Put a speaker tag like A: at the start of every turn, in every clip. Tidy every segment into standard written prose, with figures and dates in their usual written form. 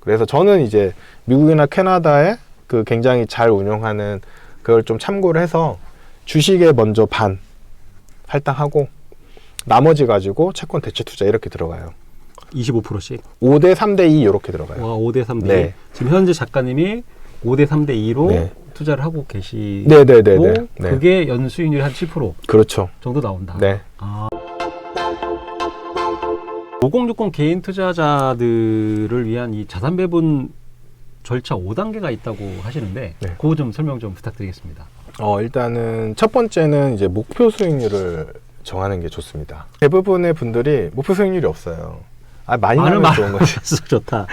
A: 그래서 저는 이제 미국이나 캐나다에 그 굉장히 잘 운용하는 그걸 좀 참고를 해서 주식에 먼저 반 할당하고 나머지 가지고 채권 대체 투자 이렇게 들어가요.
B: 25%씩?
A: 5대 3대 2 이렇게 들어가요.
B: 와, 5대 3대 2.
A: 네.
B: 지금 현재 작가님이 5대 3대 2로
A: 네.
B: 투자를 하고 계시고
A: 네네네네. 네.
B: 그게 연수익률이 한 7%
A: 그렇죠.
B: 정도 나온다.
A: 네.
B: 5060 개인 투자자들을 위한 이 자산 배분 절차 5단계가 있다고 하시는데
A: 네.
B: 그거 좀 설명 좀 부탁드리겠습니다.
A: 일단은 첫 번째는 이제 목표 수익률을 정하는 게 좋습니다. 대부분의 분들이 목표 수익률이 없어요. 많이 나면 좋은 거지.
B: 좋다.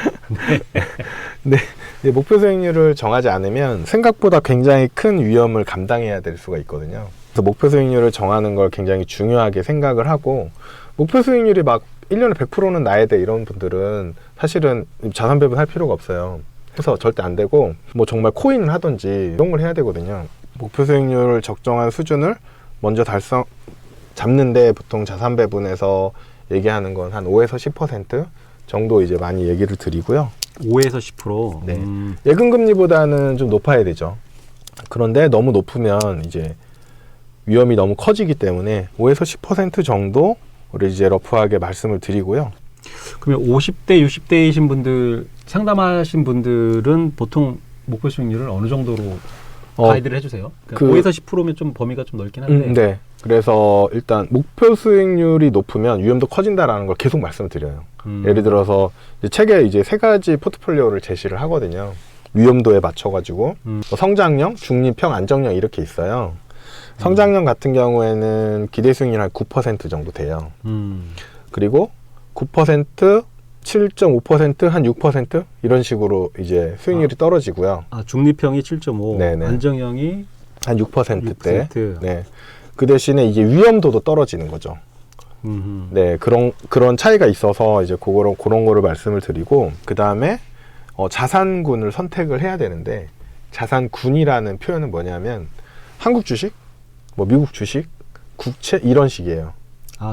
A: 네. 네, 목표 수익률을 정하지 않으면 생각보다 굉장히 큰 위험을 감당해야 될 수가 있거든요. 그래서 목표 수익률을 정하는 걸 굉장히 중요하게 생각을 하고, 목표 수익률이 막 1년에 100%는 나야 돼 이런 분들은 사실은 자산 배분할 필요가 없어요. 해서 절대 안 되고, 뭐 정말 코인을 하든지 이런 걸 해야 되거든요. 목표 수익률을 적정한 수준을 먼저 잡는데 보통 자산 배분에서 얘기하는 건 한 5에서 10% 정도 이제 많이 얘기를 드리고요.
B: 5에서 10%?
A: 네. 예금금리보다는 좀 높아야 되죠. 그런데 너무 높으면 이제 위험이 너무 커지기 때문에 5에서 10% 정도를 이제 러프하게 말씀을 드리고요.
B: 그러면 50대, 60대이신 분들, 상담하신 분들은 보통 목표 수익률을 어느 정도로 가이드를 해주세요? 5에서 10%면 좀 범위가 좀 넓긴 한데.
A: 네. 그래서 일단 목표 수익률이 높으면 위험도 커진다라는 걸 계속 말씀드려요. 예를 들어서 책에 이제 3가지 포트폴리오를 제시를 하거든요. 위험도에 맞춰가지고 성장형, 중립형, 안정형 이렇게 있어요. 성장형 같은 경우에는 기대 수익률 한 9% 정도 돼요. 그리고 9%, 7.5%, 한 6% 이런 식으로 이제 수익률이 떨어지고요.
B: 중립형이 7.5,
A: 네네.
B: 안정형이
A: 한 6%대.
B: 6%.
A: 네. 그 대신에 이제 위험도도 떨어지는 거죠. 네, 그런 차이가 있어서 이제 그런 거를 말씀을 드리고, 그 다음에 자산군을 선택을 해야 되는데, 자산군이라는 표현은 뭐냐면 한국 주식, 뭐 미국 주식, 국채 이런 식이에요.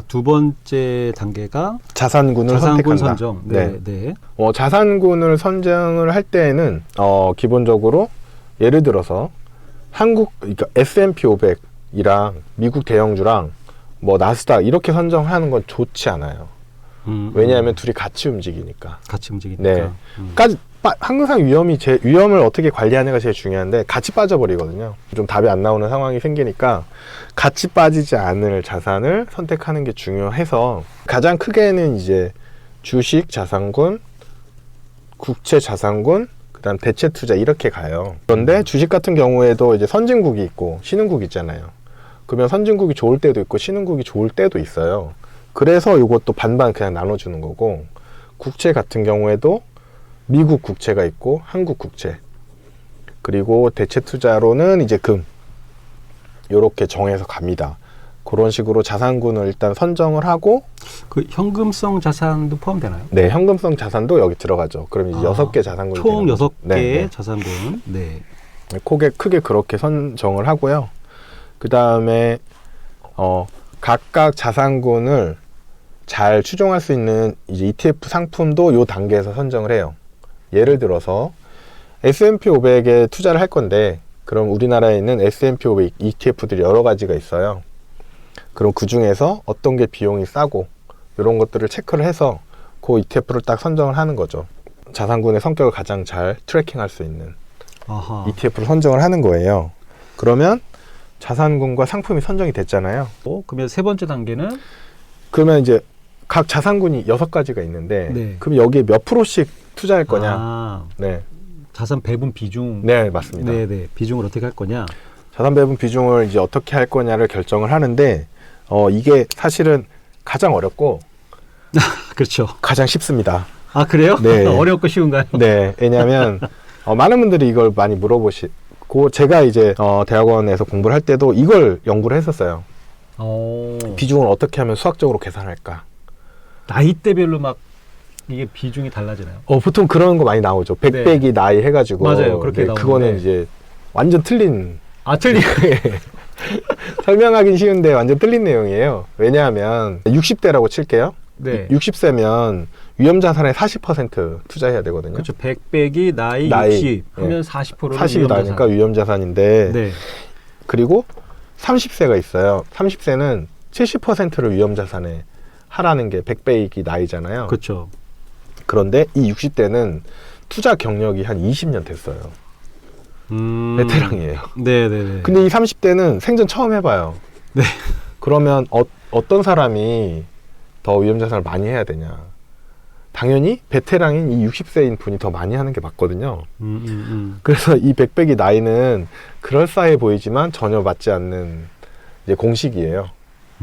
B: 두 번째 단계가
A: 자산군 선택한다.
B: 선정. 네.
A: 자산군을 선정을 할 때에는 기본적으로 예를 들어서 그러니까 S&P 500이랑 미국 대형주랑 뭐 나스닥 이렇게 선정하는 건 좋지 않아요. 왜냐하면 둘이 같이 움직이니까.
B: 네.
A: 항상 위험을 어떻게 관리하는가 제일 중요한데 같이 빠져버리거든요. 좀 답이 안 나오는 상황이 생기니까 같이 빠지지 않을 자산을 선택하는 게 중요해서, 가장 크게는 이제 주식 자산군, 국채 자산군, 그다음 대체 투자 이렇게 가요. 그런데 주식 같은 경우에도 이제 선진국이 있고 신흥국이 있잖아요. 그러면 선진국이 좋을 때도 있고 신흥국이 좋을 때도 있어요. 그래서 이것도 반반 그냥 나눠주는 거고, 국채 같은 경우에도 미국 국채가 있고 한국 국채, 그리고 대체 투자로는 이제 금, 요렇게 정해서 갑니다. 그런 식으로 자산군을 일단 선정을 하고,
B: 그 현금성 자산도 포함되나요?
A: 네, 현금성 자산도 여기 들어가죠. 그럼 이제 6개 자산군이
B: 총 6개의
A: 네.
B: 자산군. 네.
A: 크게 그렇게 선정을 하고요. 그 다음에 각각 자산군을 잘 추종할 수 있는 이제 ETF 상품도 요 단계에서 선정을 해요. 예를 들어서 S&P 500에 투자를 할 건데, 그럼 우리나라에 있는 S&P 500 ETF들이 여러 가지가 있어요. 그럼 그 중에서 어떤 게 비용이 싸고 이런 것들을 체크를 해서 그 ETF를 딱 선정을 하는 거죠. 자산군의 성격을 가장 잘 트래킹할 수 있는 ETF를 선정을 하는 거예요. 그러면 자산군과 상품이 선정이 됐잖아요.
B: 그러면 세 번째 단계는?
A: 그러면 이제 각 자산군이 6가지가 있는데,
B: 네.
A: 그럼 여기에 몇 프로씩 투자할 거냐? 네.
B: 자산 배분 비중.
A: 네, 맞습니다.
B: 네. 비중을 어떻게 할 거냐?
A: 자산 배분 비중을 이제 어떻게 할 거냐를 결정을 하는데, 이게 사실은 가장 어렵고
B: 그렇죠.
A: 가장 쉽습니다.
B: 그래요?
A: 네.
B: 어렵고 쉬운가요?
A: 네. 왜냐하면 많은 분들이 이걸 많이 물어보시고, 제가 이제 대학원에서 공부를 할 때도 이걸 연구를 했었어요. 비중을 어떻게 하면 수학적으로 계산할까?
B: 나이대별로 막 이게 비중이 달라지나요?
A: 보통 그런 거 많이 나오죠. 100 빼기 나이 해가지고.
B: 맞아요. 그렇게 나오는데.
A: 그거는 이제 완전 틀린.
B: 틀린.
A: 설명하긴 쉬운데 완전 틀린 내용이에요. 왜냐하면 60대라고 칠게요.
B: 네.
A: 60세면 위험 자산의 40% 투자해야 되거든요.
B: 그렇죠. 100 빼기 나이 60 하면 40%는
A: 40이
B: 위험
A: 나니까
B: 자산.
A: 위험 자산인데
B: 네.
A: 그리고 30세가 있어요. 30세는 70%를 위험 자산에 하라는 게 100 빼기 나이잖아요.
B: 그렇죠.
A: 그런데 이 60대는 투자 경력이 한 20년 됐어요. 베테랑이에요.
B: 네네네.
A: 근데 이 30대는 생전 처음 해봐요.
B: 네.
A: 그러면 어떤 사람이 더 위험 자산을 많이 해야 되냐? 당연히 베테랑인 이 60세인 분이 더 많이 하는 게 맞거든요. 그래서 이 100 빼기 나이는 그럴싸해 보이지만 전혀 맞지 않는 이제 공식이에요.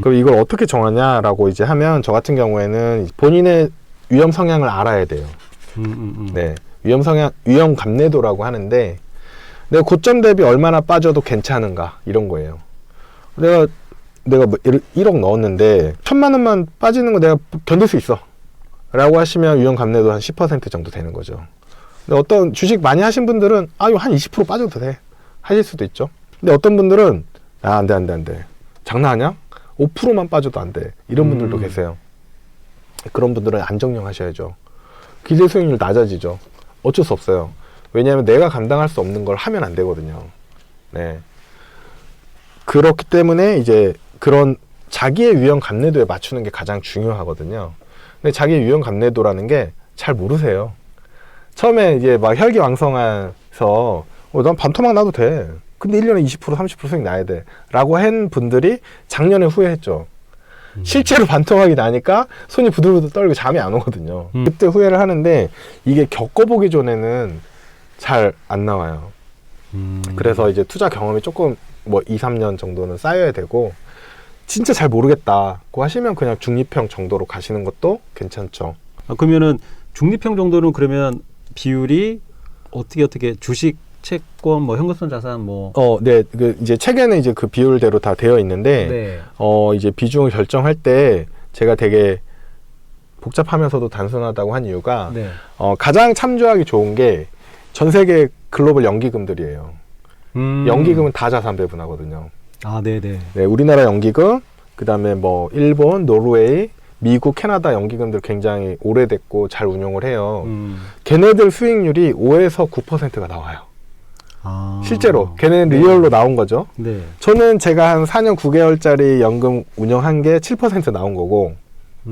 A: 그럼 이걸 어떻게 정하냐라고 이제 하면 저 같은 경우에는 본인의 위험 성향을 알아야 돼요. 네, 위험 감내도라고 하는데 내가 고점 대비 얼마나 빠져도 괜찮은가 이런 거예요. 내가 뭐 1억 넣었는데 1,000만 원만 빠지는 거 내가 견딜 수 있어 라고 하시면 위험 감내도 한 10% 정도 되는 거죠. 근데 어떤 주식 많이 하신 분들은 이거 한 20% 빠져도 돼 하실 수도 있죠. 근데 어떤 분들은 안 돼 장난하냐? 5%만 빠져도 안 돼 이런 분들도 계세요. 그런 분들은 안정형 하셔야죠. 기대 수익률 낮아지죠. 어쩔 수 없어요. 왜냐하면 내가 감당할 수 없는 걸 하면 안 되거든요. 네. 그렇기 때문에 이제 그런 자기의 위험 감내도에 맞추는 게 가장 중요하거든요. 근데 자기의 위험 감내도라는 게 잘 모르세요. 처음에 이제 막 혈기왕성해서 난 반토막 나도 돼. 근데 1년에 20% 30% 수익 나야 돼. 라고 한 분들이 작년에 후회했죠. 실제로 반토막이 나니까 손이 부들부들 떨고 잠이 안 오거든요. 그때 후회를 하는데 이게 겪어보기 전에는 잘 안 나와요. 그래서 이제 투자 경험이 조금 뭐 2, 3년 정도는 쌓여야 되고 진짜 잘 모르겠다고 하시면 그냥 중립형 정도로 가시는 것도 괜찮죠.
B: 그러면은 중립형 정도는 그러면 비율이 어떻게 주식, 채권, 뭐 현금성 자산 뭐
A: 네. 이제 책에는 이제 그 비율대로 다 되어 있는데
B: 네.
A: 이제 비중을 결정할 때 제가 되게 복잡하면서도 단순하다고 한 이유가
B: 네.
A: 가장 참조하기 좋은 게 전 세계 글로벌 연기금들이에요. 연기금은 다 자산 배분하거든요.
B: 네네.
A: 네, 우리나라 연기금, 그 다음에 뭐 일본, 노르웨이, 미국, 캐나다 연기금들 굉장히 오래됐고 잘 운용을 해요. 걔네들 수익률이 5에서 9%가 나와요. 실제로 걔네는 리얼로 나온 거죠.
B: 네.
A: 저는 제가 한 4년 9개월짜리 연금 운영한 게 7% 나온 거고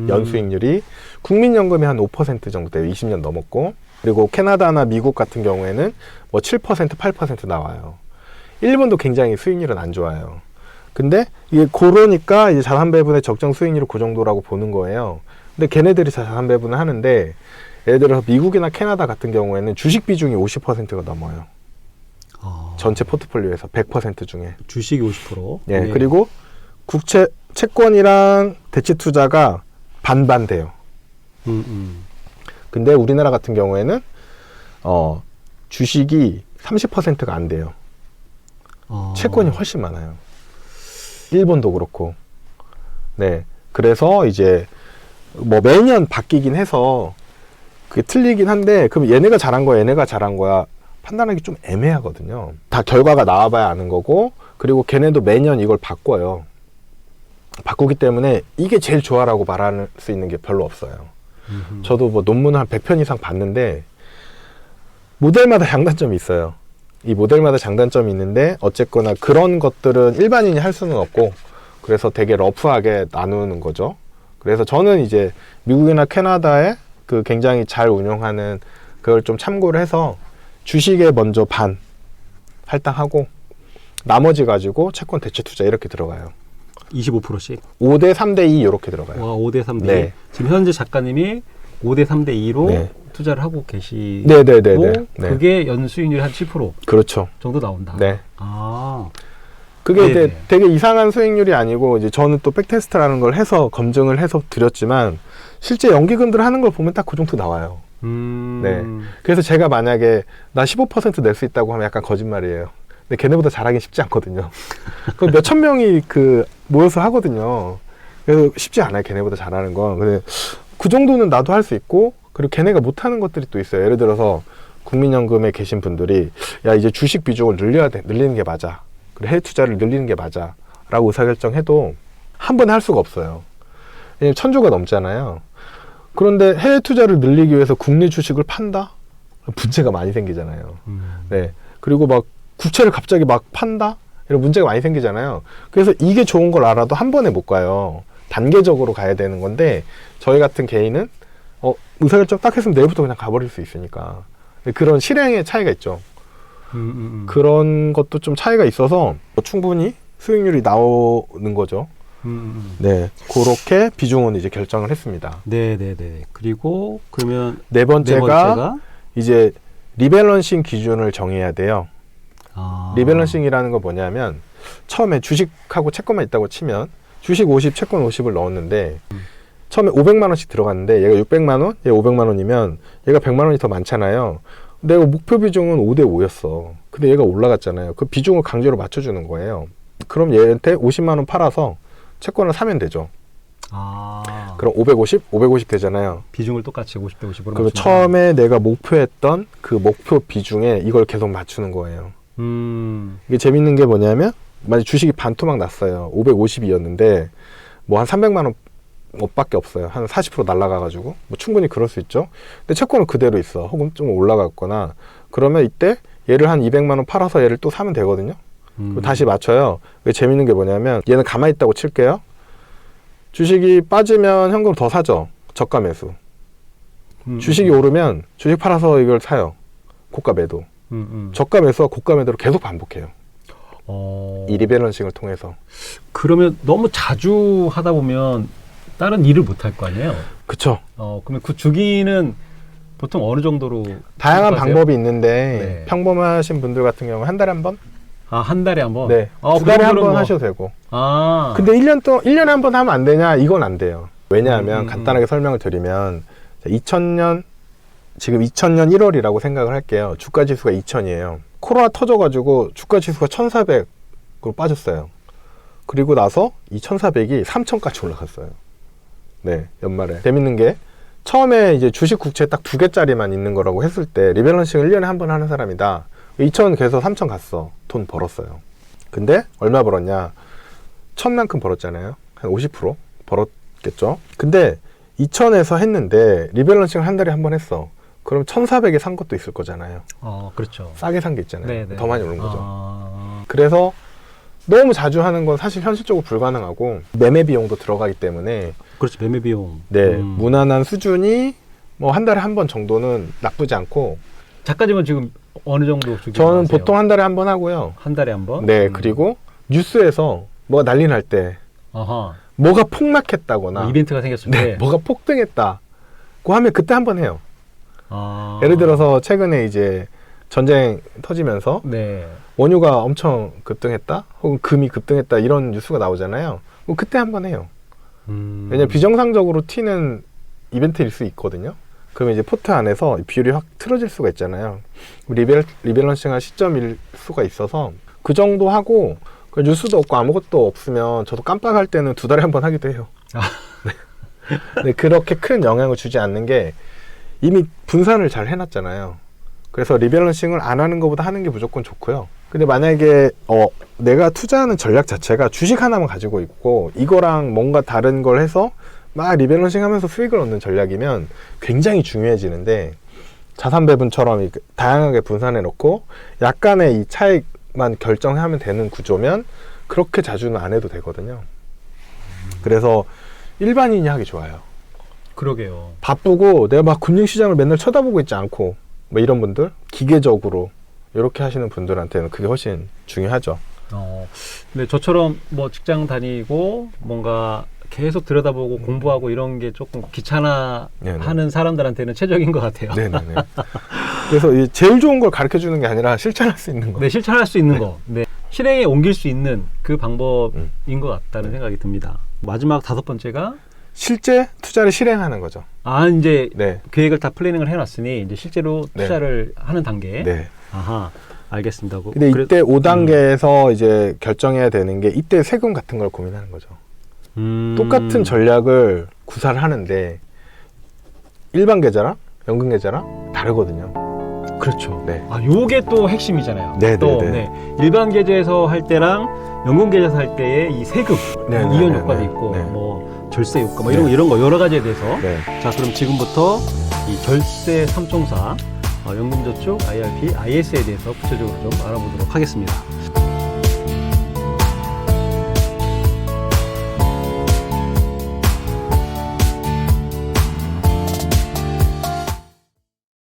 A: 연수익률이 국민연금이 한 5% 정도 돼요. 20년 넘었고. 그리고 캐나다나 미국 같은 경우에는 뭐 7%, 8% 나와요. 일본도 굉장히 수익률은 안 좋아요. 근데 이게 그러니까 이제 자산 배분의 적정 수익률이 그 정도라고 보는 거예요. 근데 걔네들이 자산 배분을 하는데 예를 들어서 미국이나 캐나다 같은 경우에는 주식 비중이 50%가 넘어요. 전체 포트폴리오에서 100% 중에.
B: 주식이 50%.
A: 예, 네. 그리고 국채, 채권이랑 대체 투자가 반반 돼요. 근데 우리나라 같은 경우에는 주식이 30%가 안 돼요. 채권이 훨씬 많아요. 일본도 그렇고. 네. 그래서 이제 뭐 매년 바뀌긴 해서 그게 틀리긴 한데 그럼 얘네가 잘한 거야, 얘네가 잘한 거야 판단하기 좀 애매하거든요. 다 결과가 나와봐야 아는 거고 그리고 걔네도 매년 이걸 바꿔요. 바꾸기 때문에 이게 제일 좋아라고 말할 수 있는 게 별로 없어요. 저도 뭐 논문을 한 100편 이상 봤는데 모델마다 장단점이 있어요. 이 모델마다 장단점이 있는데 어쨌거나 그런 것들은 일반인이 할 수는 없고 그래서 되게 러프하게 나누는 거죠. 그래서 저는 이제 미국이나 캐나다에 그 굉장히 잘 운영하는 그걸 좀 참고를 해서 주식에 먼저 반 할당하고 나머지 가지고 채권 대체 투자 이렇게 들어가요.
B: 25%씩?
A: 5대 3대 2 이렇게 들어가요.
B: 와, 5대 3대 2.
A: 네.
B: 지금 현재 작가님이 5대 3대 2로
A: 네.
B: 투자를 하고 계시고
A: 네네네네.
B: 그게 연수익률이 한 7%
A: 그렇죠.
B: 정도 나온다.
A: 네.
B: 네네.
A: 그게 이제 되게 이상한 수익률이 아니고 이제 저는 또 백테스트라는 걸 해서 검증을 해서 드렸지만 실제 연기금들 하는 걸 보면 딱 그 정도 나와요. 네. 그래서 제가 만약에 나 15% 낼 수 있다고 하면 약간 거짓말이에요. 근데 걔네보다 잘하긴 쉽지 않거든요. 그 몇천 명이 모여서 하거든요. 그래서 쉽지 않아요. 걔네보다 잘하는 건. 근데 그 정도는 나도 할 수 있고 그리고 걔네가 못하는 것들이 또 있어요. 예를 들어서 국민연금에 계신 분들이 야 이제 주식 비중을 늘리는 게 맞아. 그리고 해외 투자를 늘리는 게 맞아. 라고 의사결정해도 한 번에 할 수가 없어요. 왜냐면 1,000조가 넘잖아요. 그런데 해외 투자를 늘리기 위해서 국내 주식을 판다? 문제가 많이 생기잖아요. 네. 그리고 막 국채를 갑자기 막 판다? 이런 문제가 많이 생기잖아요. 그래서 이게 좋은 걸 알아도 한 번에 못 가요. 단계적으로 가야 되는 건데 저희 같은 개인은 의사결정 딱 했으면 내일부터 그냥 가버릴 수 있으니까 그런 실행의 차이가 있죠. 그런 것도 좀 차이가 있어서 충분히 수익률이 나오는 거죠. 네, 그렇게 비중은 이제 결정을 했습니다.
B: 네네네. 그리고 그러면
A: 네 번째가 이제 리밸런싱 기준을 정해야 돼요. 리밸런싱이라는 건 뭐냐면 처음에 주식하고 채권만 있다고 치면 주식 50, 채권 50을 넣었는데 처음에 500만 원씩 들어갔는데 얘가 600만 원, 얘가 500만 원이면 얘가 100만 원이 더 많잖아요. 내가 목표 비중은 5대 5였어. 근데 얘가 올라갔잖아요. 그 비중을 강제로 맞춰주는 거예요. 그럼 얘한테 50만 원 팔아서 채권을 사면 되죠. 그럼 550, 550 되잖아요.
B: 비중을 똑같이 50대 50으로
A: 그리고 처음에 내가 목표했던 그 목표 비중에 이걸 계속 맞추는 거예요. 이게 재밌는 게 뭐냐면 만약 주식이 반토막 났어요. 550이었는데 뭐 한 300만 원 밖에 없어요. 한 40% 날라가가지고 뭐 충분히 그럴 수 있죠. 근데 채권은 그대로 있어. 혹은 좀 올라갔거나 그러면 이때 얘를 한 200만 원 팔아서 얘를 또 사면 되거든요. 다시 맞춰요. 이게 재밌는 게 뭐냐면 얘는 가만히 있다고 칠게요. 주식이 빠지면 현금 더 사죠. 저가 매수. 주식이 오르면 주식 팔아서 이걸 사요. 고가 매도. 저가 매수와 고가 매도를 계속 반복해요. 이 리밸런싱을 통해서.
B: 그러면 너무 자주 하다 보면 다른 일을 못 할 거 아니에요?
A: 그쵸.
B: 그러면 그 주기는 보통 어느 정도로?
A: 다양한
B: 하세요?
A: 방법이 있는데
B: 네.
A: 평범하신 분들 같은 경우는 한 달에 한 번?
B: 한 달에 한 번?
A: 네. 두 달에 한 번 하셔도 되고. 근데 1년에 한 번 하면 안 되냐? 이건 안 돼요. 왜냐하면 간단하게 설명을 드리면 지금 2000년 1월이라고 생각을 할게요. 주가 지수가 2000이에요. 코로나 터져가지고 주가 지수가 1400으로 빠졌어요. 그리고 나서 이 1400이 3000까지 올라갔어요. 네, 연말에. 재밌는 게 처음에 이제 주식 국채 딱 2개짜리만 있는 거라고 했을 때 리밸런싱을 1년에 한 번 하는 사람이다. 2000 계속 3000 갔어. 돈 벌었어요. 근데 얼마 벌었냐? 1000만큼 벌었잖아요. 한 50% 벌었겠죠. 근데 2000에서 했는데 리밸런싱을 한 달에 한 번 했어. 그럼 1400에 산 것도 있을 거잖아요.
B: 그렇죠.
A: 싸게 산 게 있잖아요.
B: 네네.
A: 더 많이 오른 거죠. 그래서 너무 자주 하는 건 사실 현실적으로 불가능하고 매매 비용도 들어가기 때문에
B: 그렇죠. 매매 비용.
A: 네, 무난한 수준이 뭐 한 달에 한 번 정도는 나쁘지 않고.
B: 작가님은 지금 어느 정도 주기?
A: 저는 보통 한 달에 한 번 하고요.
B: 한 달에 한 번?
A: 네, 그리고 뉴스에서 뭐가 난리 날 때 뭐가 폭락했다거나
B: 이벤트가 생겼을
A: 네,
B: 때
A: 뭐가 폭등했다고 하면 그때 한 번 해요. 예를 들어서 최근에 이제 전쟁 터지면서
B: 네.
A: 원유가 엄청 급등했다 혹은 금이 급등했다 이런 뉴스가 나오잖아요. 뭐 그때 한 번 해요. 왜냐면 비정상적으로 튀는 이벤트일 수 있거든요. 그러면 이제 포트 안에서 비율이 확 틀어질 수가 있잖아요. 리밸런싱할 시점일 수가 있어서 그 정도 하고 뉴스도 없고 아무것도 없으면 저도 깜빡할 때는 2달에 한 번 하기도 해요. 네. 네, 그렇게 큰 영향을 주지 않는 게 이미 분산을 잘 해놨잖아요. 그래서 리밸런싱을 안 하는 것보다 하는 게 무조건 좋고요. 근데 만약에 내가 투자하는 전략 자체가 주식 하나만 가지고 있고 이거랑 뭔가 다른 걸 해서 막 리밸런싱 하면서 수익을 얻는 전략이면 굉장히 중요해지는데 자산 배분처럼 다양하게 분산해 놓고 약간의 이 차익만 결정하면 되는 구조면 그렇게 자주는 안 해도 되거든요. 그래서 일반인이 하기 좋아요.
B: 그러게요. 바쁘고
A: 내가 막 금융시장을 맨날 쳐다보고 있지 않고 뭐 이런 분들 기계적으로 이렇게 하시는 분들한테는 그게 훨씬 중요하죠.
B: 근데 저처럼 뭐 직장 다니고 뭔가 계속 들여다보고 공부하고 이런 게 조금 귀찮아하는 사람들한테는 최적인 것 같아요.
A: 네네네. 그래서 제일 좋은 걸 가르쳐 주는 게 아니라 실천할 수 있는 거.
B: 네, 실천할 수 있는 거. 네. 실행에 옮길 수 있는 그 방법인 것 같다는 생각이 듭니다. 마지막 5번째가
A: 실제 투자를 실행하는 거죠.
B: 이제 계획을 다 플래닝을 해놨으니 이제 실제로 투자를 하는 단계.
A: 네.
B: 알겠습니다.
A: 근데 이때 5단계에서 이제 결정해야 되는 게 이때 세금 같은 걸 고민하는 거죠. 똑같은 전략을 구사를 하는데 일반 계좌랑 연금 계좌랑 다르거든요.
B: 그렇죠.
A: 네.
B: 요게 또 핵심이잖아요.
A: 네.
B: 일반 계좌에서 할 때랑 연금 계좌에서 할 때의 이 세금 이연 효과도 있고 뭐 절세 효과, 뭐 이런 거 여러 가지에 대해서.
A: 네.
B: 자, 그럼 지금부터 이 절세 3총사, 연금저축, IRP, IS에 대해서 구체적으로 좀 알아보도록 하겠습니다.